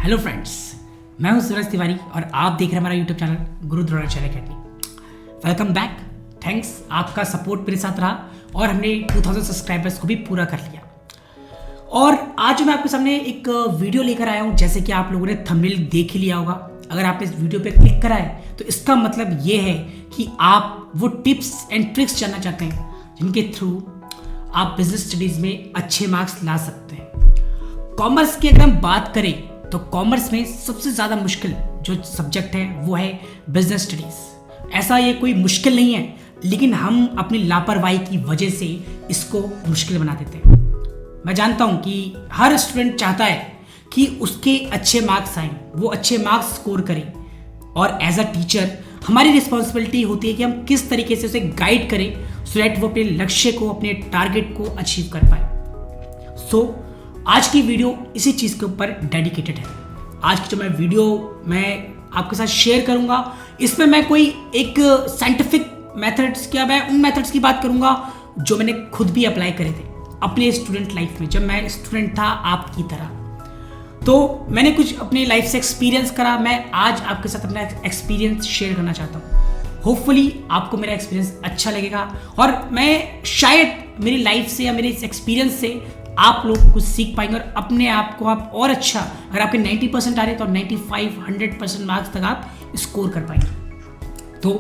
Hello friends, मैं हूं सूरज तिवारी और आप देख रहे हैं हमारा यूट्यूब चैनल गुरु Dronacharya academy. Welcome back. Thanks, आपका सपोर्ट मेरे साथ रहा और हमने 2000 सब्सक्राइबर्स को भी पूरा कर लिया। और आज मैं आपके सामने एक वीडियो लेकर आया हूं। जैसे कि आप लोगों ने थंबनेल देख ही लिया होगा। अगर आपने इस वीडियो पे क्लिक करा है तो इसका मतलब ये है कि आप वो टिप्स एंड ट्रिक्स जानना चाहते हैं जिनके थ्रू आप बिजनेस स्टडीज में अच्छे मार्क्स ला सकते हैं। कॉमर्स की अगर हम बात करें तो कॉमर्स में सबसे ज़्यादा मुश्किल जो सब्जेक्ट है वो है बिजनेस स्टडीज। ऐसा ये कोई मुश्किल नहीं है, लेकिन हम अपनी लापरवाही की वजह से इसको मुश्किल बना देते हैं। मैं जानता हूँ कि हर स्टूडेंट चाहता है कि उसके अच्छे मार्क्स आएँ, वो अच्छे मार्क्स स्कोर करें, और एज अ टीचर हमारी रिस्पॉन्सिबिलिटी होती है कि हम किस तरीके से उसे गाइड करें सो दैट वो अपने लक्ष्य को, अपने टारगेट को अचीव कर पाए। सो आज की वीडियो इसी चीज़ के ऊपर डेडिकेटेड है। आज की जो मैं वीडियो आपके साथ शेयर करूंगा, इसमें मैं कोई एक साइंटिफिक मेथड्स मैं उन मेथड्स की बात करूंगा जो मैंने खुद भी अप्लाई करे थे अपने स्टूडेंट लाइफ में, जब मैं स्टूडेंट था आपकी तरह। तो मैंने कुछ अपनी लाइफ से एक्सपीरियंस करा। मैं आज आपके साथ अपना एक्सपीरियंस शेयर करना चाहता हूँ। होपफुली आपको मेरा एक्सपीरियंस अच्छा लगेगा और मैं शायद मेरी लाइफ से या मेरे इस एक्सपीरियंस से आप लोग कुछ सीख पाएंगे और अपने आप को आप और अच्छा, अगर आपके 90% आ रहे हैं तो 95-100% मार्क्स तक आप स्कोर कर पाएंगे। तो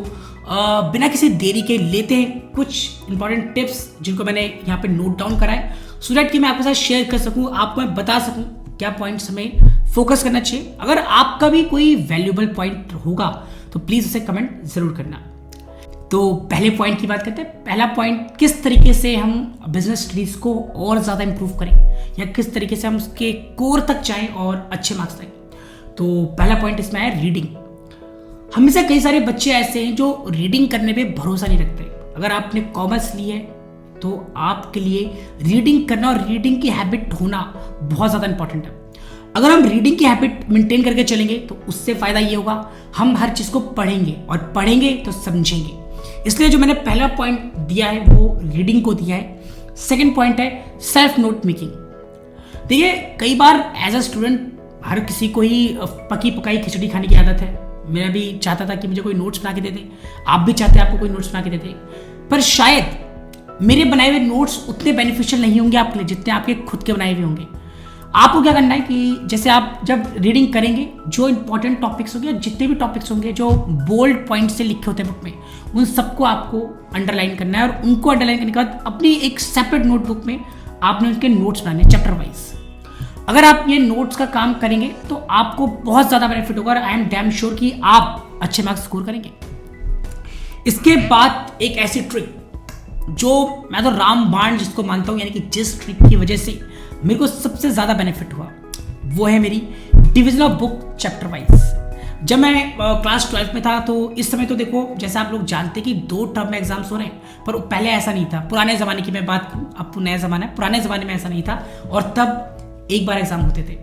बिना किसी देरी के लेते हैं कुछ इंपॉर्टेंट टिप्स जिनको मैंने यहाँ पे नोट डाउन करा है, सो दैट कि मैं आपके साथ शेयर कर सकूँ, आपको मैं बता सकूँ क्या पॉइंट्स हमें फोकस करना चाहिए। अगर आपका भी कोई वैल्यूएबल पॉइंट होगा तो प्लीज़ उसे कमेंट ज़रूर करना। तो पहले पॉइंट की बात करते हैं। पहला पॉइंट, किस तरीके से हम बिजनेस स्टडीज को और ज़्यादा इंप्रूव करें या किस तरीके से हम उसके कोर तक जाएं और अच्छे मार्क्स लाएं। तो पहला पॉइंट इसमें है रीडिंग। हमेशा कई सारे बच्चे ऐसे हैं जो रीडिंग करने पे भरोसा नहीं रखते। अगर आपने कॉमर्स ली है तो आपके लिए रीडिंग करना और रीडिंग की हैबिट होना बहुत ज़्यादा इंपॉर्टेंट है। अगर हम रीडिंग की हैबिट मेंटेन करके चलेंगे तो उससे फ़ायदा ये होगा, हम हर चीज़ को पढ़ेंगे और पढ़ेंगे तो समझेंगे। इसलिए जो मैंने पहला पॉइंट दिया है वो रीडिंग को दिया है। सेकंड पॉइंट है सेल्फ नोट मेकिंग। देखिए, कई बार एज अ स्टूडेंट हर किसी को ही पकी पकाई खिचड़ी खाने की आदत है। मैं भी चाहता था कि मुझे कोई नोट्स बना के दे दे, आप भी चाहते हैं आपको कोई नोट्स बना के दे दे, पर शायद मेरे बनाए हुए नोट्स उतने बेनिफिशियल नहीं होंगे आपके लिए जितने आपके खुद के बनाए हुए होंगे। आपको क्या करना है कि जैसे आप जब रीडिंग करेंगे, जो इंपॉर्टेंट टॉपिक्स होंगे, जितने भी टॉपिक्स होंगे जो बोल्ड पॉइंट से लिखे होते हैं बुक में, उन सबको आपको अंडरलाइन करना है और उनको अंडरलाइन करने के बाद अपनी एक सेपरेट नोटबुक में आपने उनके नोट्स बनाने, चैप्टर वाइज। अगर आप ये नोट्स का काम करेंगे तो आपको बहुत ज़्यादा बेनिफिट होगा और आई एम डैम श्योर कि आप अच्छे मार्क्स स्कोर करेंगे। इसके बाद एक ऐसी ट्रिक जो मैं तो रामबाण जिसको मानता हूँ, यानी कि जिस ट्रिक की वजह से मेरे को सबसे ज़्यादा बेनिफिट हुआ वो है मेरी division of book chapter wise. जब मैं क्लास 12 में था तो इस समय तो देखो, जैसे आप लोग जानते हैं कि 2 टर्म में एग्जाम्स हो रहे हैं, पर पहले ऐसा नहीं था। पुराने ज़माने की मैं बात करूँ, अब तो नया ज़माना है, पुराने ज़माने में ऐसा नहीं था और तब एक बार एग्जाम होते थे।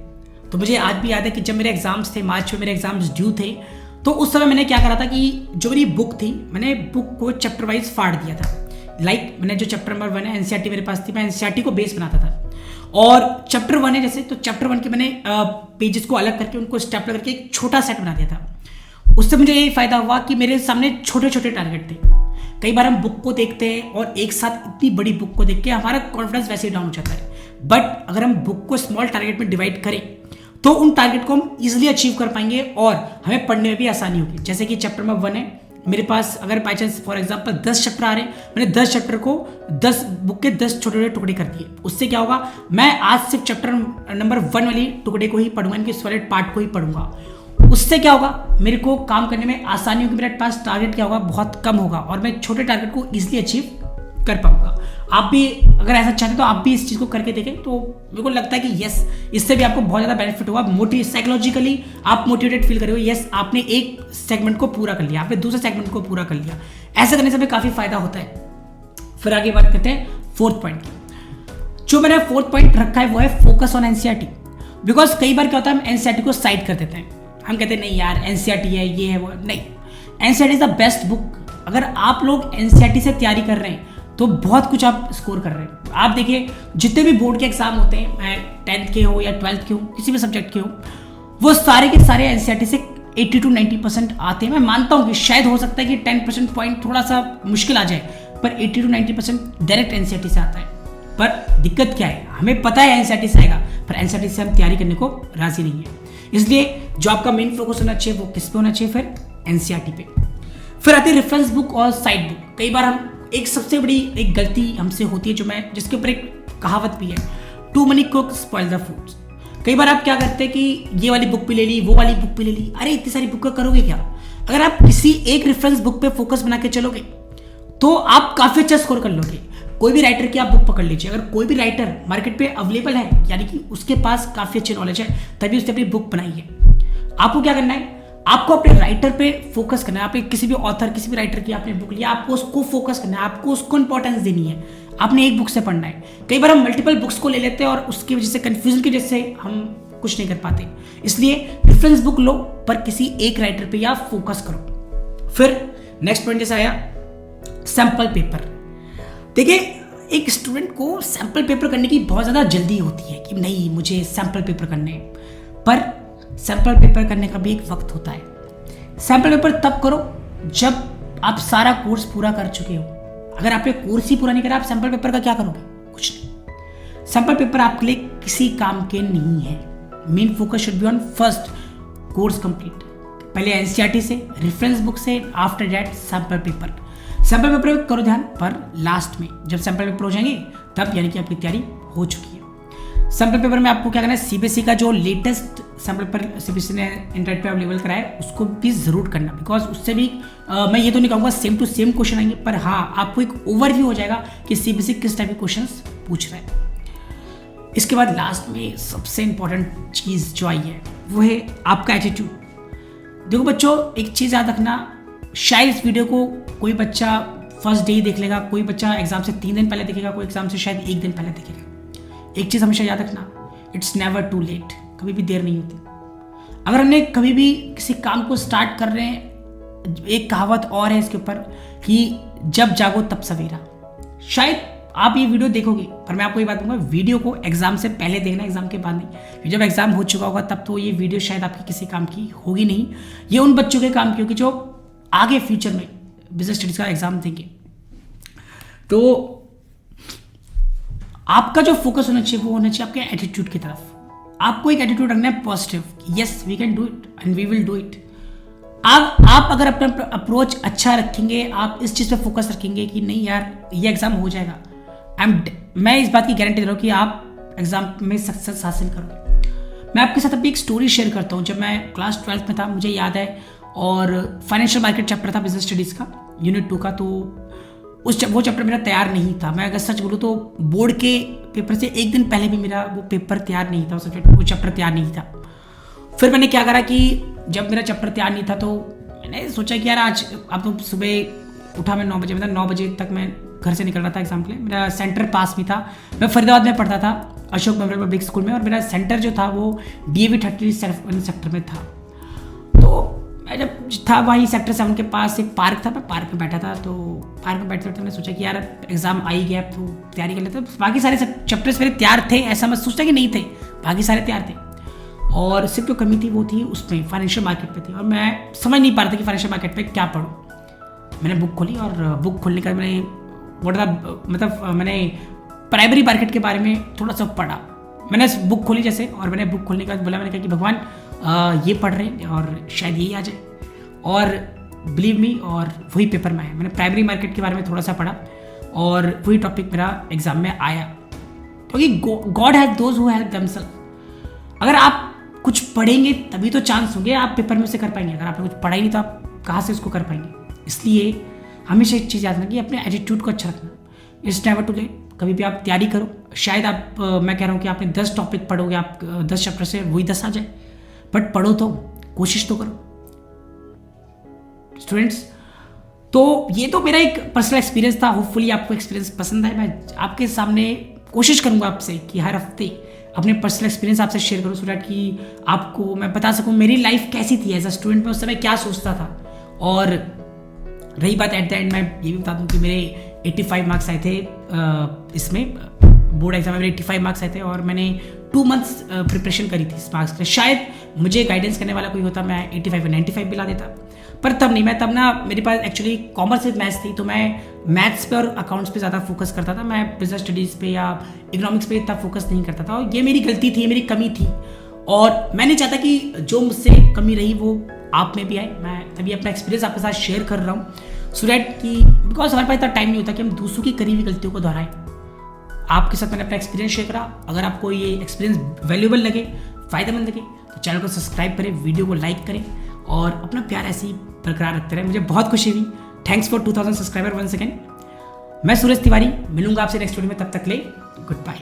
तो मुझे आज भी याद है कि जब मेरे एग्जाम्स थे, मार्च में मेरे एग्जाम्स ड्यू थे, तो उस समय मैंने क्या करा था कि जो मेरी बुक थी, मैंने बुक को चैप्टर वाइज फाड़ दिया था। मैंने जो चैप्टर नंबर 1 है, एनसीईआरटी मेरे पास थी, मैं एनसीईआरटी को बेस बनाता था। और चैप्टर 1 है जैसे, तो चैप्टर 1 के मैंने पेजेस को अलग करके उनको स्टेपलर करके एक छोटा सेट बना दिया था। उससे मुझे यही फायदा हुआ कि मेरे सामने छोटे छोटे टारगेट थे। कई बार हम बुक को देखते हैं और एक साथ इतनी बड़ी बुक को देख के हमारा कॉन्फिडेंस वैसे ही डाउन हो जाता है, बट अगर हम बुक को स्मॉल टारगेट में डिवाइड करें तो उन टारगेट को हम इजिली अचीव कर पाएंगे और हमें पढ़ने में भी आसानी होगी। जैसे कि चैप्टर नंबर 1 है मेरे पास, अगर by chance for example 10 chapter आ रहे हैं, मैंने 10 चैप्टर को 10 बुक के 10 छोटे छोटे टुकड़े कर दिए। उससे क्या होगा, मैं आज सिर्फ चैप्टर नंबर 1 वाली टुकड़े को ही पढ़ूंगा, इनके सॉलिड पार्ट को ही पढ़ूंगा। उससे क्या होगा, मेरे को काम करने में आसानी होगी, मेरे पास टारगेट क्या होगा, बहुत कम होगा और मैं छोटे टारगेट को ईजिली अचीव कर पाऊंगा। आप भी अगर ऐसा चाहते तो आप भी इस चीज़ को करके देखें, तो मेरे को लगता है कि यस, इससे भी आपको बहुत ज़्यादा बेनिफिट होगा। साइकोलॉजिकली आप मोटिवेटेड फील करोगे, यस आपने एक सेगमेंट को पूरा कर लिया, आपने दूसरे सेगमेंट को पूरा कर लिया। ऐसा करने से हमें काफ़ी फायदा होता है। फिर आगे बात करते हैं 4th पॉइंट की। जो मैंने 4th पॉइंट रखा है वो है फोकस ऑन एनसीईआरटी। बिकॉज कई बार क्या होता है, हम एनसीईआरटी को साइड कर देते हैं। हम कहते हैं नहीं यार एनसीईआरटी है, ये है वो, नहीं, NCERT is the best book. अगर आप लोग एनसीईआरटी से तैयारी कर रहे हैं तो बहुत कुछ आप स्कोर कर रहे हैं। आप देखिए जितने भी बोर्ड के एग्जाम होते हैं, 10th के हो या 12th के हो, किसी भी सब्जेक्ट के हो, वो सारे के सारे एनसीईआरटी से 80 to 90% आते हैं। मैं मानता हूँ कि शायद हो सकता है कि 10% पॉइंट थोड़ा सा मुश्किल आ जाए, पर 80 to 90% डायरेक्ट एनसीईआरटी से आता है। पर दिक्कत क्या है, हमें पता है एनसीईआरटी से आएगा, पर एनसीईआरटी से हम तैयारी करने को राजी नहीं है। इसलिए जो आपका मेन फोकस होना चाहिए वो किस पे होना चाहिए, फिर एनसीईआरटी पे। फिर आती है रेफरेंस बुक और साइड बुक। कई बार हम एक सबसे बड़ी एक गलती हमसे होती है जिसके ऊपर एक कहावत भी है, too many cook spoil the food. कई बार आप क्या करते हैं कि ये वाली बुक भी ले ली, वो वाली बुक भी ले ली, अरे इतनी सारी बुक का करोगे क्या। अगर आप किसी एक रेफरेंस बुक पे फोकस बना के चलोगे तो आप काफी अच्छा स्कोर कर लोगे। कोई भी राइटर की आप बुक पकड़ लीजिए, अगर कोई भी राइटर मार्केट पे अवेलेबल है, यानी कि उसके पास काफी अच्छी नॉलेज है, तभी उसने अपनी बुक बनाई है। आपको क्या करना है, आपको अपने राइटर पे फोकस करना है। आप किसी भी ऑथर, किसी भी राइटर की आपने बुक लिया, आपको उसको फोकस करना है, आपको उसको इंपॉर्टेंस देनी है। आपने एक बुक से पढ़ना है। कई बार हम मल्टीपल बुक्स को ले लेते हैं और उसकी वजह से, कंफ्यूजन की वजह से हम कुछ नहीं कर पाते। इसलिए रेफरेंस बुक लो, पर किसी एक राइटर पे या फोकस करो। फिर नेक्स्ट पॉइंट जैसा आया सैंपल पेपर। देखिए, एक स्टूडेंट को सैंपल पेपर करने की बहुत ज़्यादा जल्दी होती है कि नहीं मुझे सैंपल पेपर करने हैं, पर सैंपल पेपर करने का भी एक वक्त होता है। सैंपल पेपर तब करो जब आप सारा कोर्स पूरा कर चुके हो। अगर आपने कोर्स ही पूरा नहीं करा, आप सैंपल पेपर का क्या करोगे, कुछ नहीं। सैंपल पेपर आपके लिए किसी काम के नहीं है। Main focus should be on first course complete. पहले एनसीईआरटी से, रेफरेंस बुक से, after that sample paper. Sample paper पे करो ध्यान, पर लास्ट में जब सैंपल पेपर हो जाएंगे तब यानी कि आपकी तैयारी हो चुकी है। सैंपल पेपर में आपको क्या करना है, सीबीएसई का जो लेटेस्ट सैंपल पेपर सीबीएसई ने इंटरनेट पे अवेलेबल कराया है उसको भी जरूर करना, बिकॉज उससे भी मैं ये तो नहीं कहूँगा सेम टू सेम क्वेश्चन आएंगे, पर हाँ आपको एक ओवरव्यू हो जाएगा कि सीबीएसई किस टाइप के क्वेश्चन पूछ रहा है। इसके बाद लास्ट में सबसे इंपॉर्टेंट चीज़ जो आई है वो है आपका एटीट्यूड। देखो बच्चों, एक चीज़ याद रखना, शायद इस वीडियो को कोई बच्चा फर्स्ट डे ही देख लेगा, कोई बच्चा एग्जाम से 3 दिन पहले देखेगा, कोई एग्जाम से शायद 1 दिन पहले देखेगा। एक चीज़ हमेशा याद रखना, इट्स नेवर टू लेट। कभी भी देर नहीं होती। अगर हमने कभी भी किसी काम को स्टार्ट कर रहे हैं, एक कहावत और है इसके ऊपर कि जब जागो तब सवेरा। शायद आप ये वीडियो देखोगे, पर मैं आपको ये बात कहूँगा, वीडियो को एग्जाम से पहले देखना, एग्जाम के बाद नहीं। जब एग्जाम हो चुका होगा तब तो ये वीडियो शायद आपकी किसी काम की होगी नहीं। ये उन बच्चों के काम की होगी जो आगे फ्यूचर में बिजनेस स्टडीज का एग्जाम देंगे। तो आपका जो फोकस होना चाहिए वो होना चाहिए आपके एटीट्यूड की तरफ। आपको एक एटीट्यूड रखना है positive, yes we can do it and we will do it. आप अगर अपना अप्रोच अच्छा रखेंगे, आप इस चीज़ पे फोकस रखेंगे कि नहीं यार ये एग्जाम हो जाएगा, मैं इस बात की गारंटी दे रहा हूँ कि आप एग्जाम में सक्सेस हासिल करोगे। मैं आपके साथ अभी एक स्टोरी शेयर करता हूँ। जब मैं क्लास 12th में था, मुझे याद है, और फाइनेंशियल मार्केट चैप्टर था बिजनेस स्टडीज़ का, यूनिट 2 का। तो वो चैप्टर मेरा तैयार नहीं था। मैं अगर सच बोलूँ तो बोर्ड के पेपर से 1 दिन पहले भी मेरा वो पेपर तैयार नहीं था, वो चैप्टर तैयार नहीं था। फिर मैंने क्या करा कि जब मेरा चैप्टर तैयार नहीं था तो मैंने सोचा कि यार आज, अब तो सुबह उठा मैं 9 बजे, मतलब 9 बजे तक मैं घर से निकल रहा था एग्जाम के लिए। मेरा सेंटर पास में था, मैं फरीदाबाद में पढ़ता था अशोक मेमोरियल पब्लिक स्कूल में, और मेरा सेंटर जो था वो DAV 30 सेक्टर में था। तो मैं जब था वहीं सेक्टर 7 के पास एक पार्क था, मैं पार्क में बैठा था। तो पार्क में बैठते बैठते मैंने सोचा कि यार एग्जाम आ ही गया, तो तैयारी कर लेते। बाकी सारे चैप्टर्स मेरे तैयार थे, ऐसा मैं सोचता कि नहीं थे, बाकी सारे तैयार थे, और सिर्फ जो कमी थी वो थी उसमें फाइनेंशियल मार्केट पे थी। और मैं समझ नहीं पा रहा था कि फाइनेंशियल मार्केट पे क्या पढूं। मैंने बुक खोली, और बुक खोलने का मैंने प्राइमरी मार्केट के बारे में थोड़ा सा पढ़ा। मैंने बुक खोली जैसे, और मैंने बुक खोलने के बाद बोला, मैंने कहा कि भगवान ये पढ़ रहे हैं और शायद यही आ जाए, और बिलीव मी, और वही पेपर में आया। मैंने प्राइमरी मार्केट के बारे में थोड़ा सा पढ़ा और वही टॉपिक मेरा एग्जाम में आया, क्योंकि God help those who help themselves. अगर आप कुछ पढ़ेंगे तभी तो चांस होंगे आप पेपर में से कर पाएंगे। अगर आपने कुछ पढ़ा ही नहीं तो आप कहाँ से उसको कर पाएंगे। इसलिए हमेशा एक चीज़ याद रखना कि अपने एटीट्यूड को अच्छा रखना। It's never too late. कभी भी आप तैयारी करो। शायद आप मैं कह रहा हूँ कि आपने 10 टॉपिक पढ़ोगे, आप 10 चैप्टर से वही 10 आ जाए, बट पढ़ो तो, कोशिश तो करो स्टूडेंट्स। तो ये तो मेरा एक पर्सनल एक्सपीरियंस था। होपफुली आपको एक्सपीरियंस पसंद आए। मैं आपके सामने कोशिश करूंगा आपसे कि हर हफ्ते अपने पर्सनल एक्सपीरियंस आपसे शेयर करूं, सो दैट कि आपको मैं बता सकूं मेरी लाइफ कैसी थी एज अ स्टूडेंट, में उस समय क्या सोचता था। और रही बात एट द एंड, मैं ये भी बता दूं कि मेरे 85 मार्क्स आए थे इसमें बोर्ड एग्जाम में। मेरे 85 मार्क्स आए थे और मैंने 2 मंथ्स प्रिपरेशन करी थी इस मार्क्स के लिए। शायद मुझे गाइडेंस करने वाला कोई होता मैं 85 या 95 भी ला देता, पर तब नहीं। मैं तब ना मेरे पास एक्चुअली कॉमर्स विद मैथ्स थी, तो मैं मैथ्स पे और अकाउंट्स पे ज़्यादा फोकस करता था। मैं बिजनेस स्टडीज़ पे या इकोनॉमिक्स पे इतना फोकस नहीं करता था, और ये मेरी गलती थी, मेरी कमी थी। और मैं नहीं चाहता कि जो मुझसे कमी रही वो आप में भी आए। मैं तभी अपना एक्सपीरियंस आपके साथ शेयर कर रहा हूँ, सो दैट कि बिकॉज हमारे पास इतना टाइम नहीं होता कि हम दूसरों की करी हुई गलतियों को दोहराएं। आपके साथ मैंने अपना एक्सपीरियंस शेयर करा। अगर आपको ये एक्सपीरियंस वैल्यूएबल लगे, फ़ायदेमंद लगे, तो चैनल को सब्सक्राइब करें, वीडियो को लाइक करें और अपना प्यार ऐसे ही बरकरार रखते रहे। मुझे बहुत खुशी हुई। Thanks for 2000 subscriber once again. मैं सूरज तिवारी, मिलूंगा आपसे नेक्स्ट वीडियो में, तब तक ले गुड बाय।